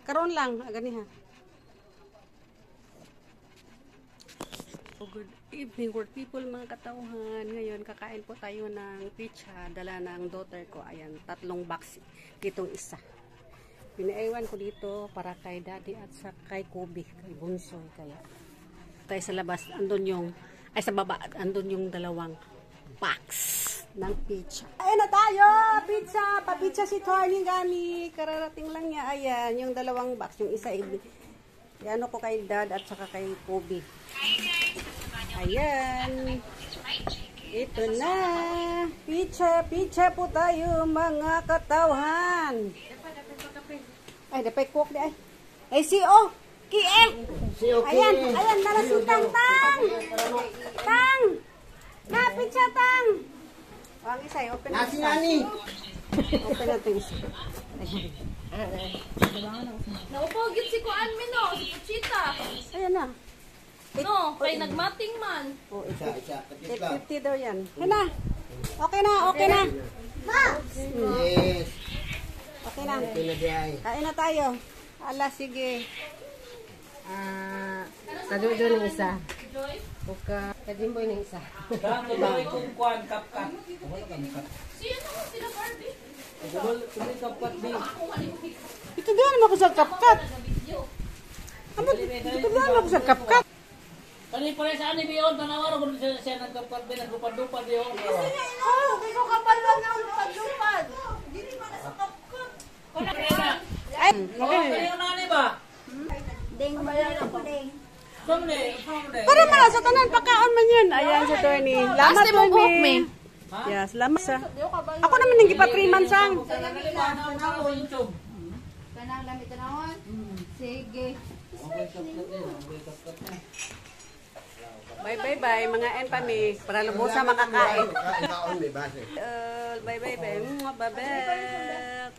Karon lang, gani ha. Good evening, work people, mga katauhan. Ngayon, kakain po tayo ng pizza. Dala ng daughter ko. Ayan, 3 box. Ditong isa. Pinaiwan ko dito para kay daddy at sa kay Kobe, kay Bunsoy. Kaya tayo sa labas, andun yung, ay sa baba, andun yung 2 box ng pizza. Ayun na tayo! Pizza! Pa-pizza si Tony Gami. Kararating lang niya. Ayan, yung 2 box. Yung isa, ano ko kay dad at saka kay Kobe. Ayan. Ito na. Pizza, pizza po tayo, mga katawhan. Ay, dapat cook di ay. Ay, si-o. Ki-e. Ayan, ayan, nalasutang tang. Tang. Na, pizza tang. Ang isa, open na isa. Open na ito isa. Naupagit si Kuan Mino, si Puchita. Ayan na. No, kay nagmating man. Oh, isa. 850 daw yan. Ayan na. Okay na, okay na. Ma! Yes. Okay na. Okay na diay. Kain na tayo. Ala, sige. Kajojo ng isa. Buka, kajimboy ng isa. Dami kung kuan kapkat. Sino mo sila Barbie? Kung kapkat di. Ito doon naman ako sa kapkat. Ito doon naman ako sa kapkat. Kani pare sa ani biyon tanawaro kun siya nagkapkat din nagupad-upad di ho. Ikaw kapal lang ang pagdupad. Dili man sa kapkat. Ay, Okay na ni ba? Ding bayan ako ding. Somne. para mga sa tanan, pagkaon man yun. Ayan si Tony. Lamat Tony. Yes, lamat sa. Ako naman nang gipatriman sang. Kanang lamit tanawon. Sige. Bye bye bye mga empami para lubusa makakain. Kaon may base. Bye bye bye. Babak.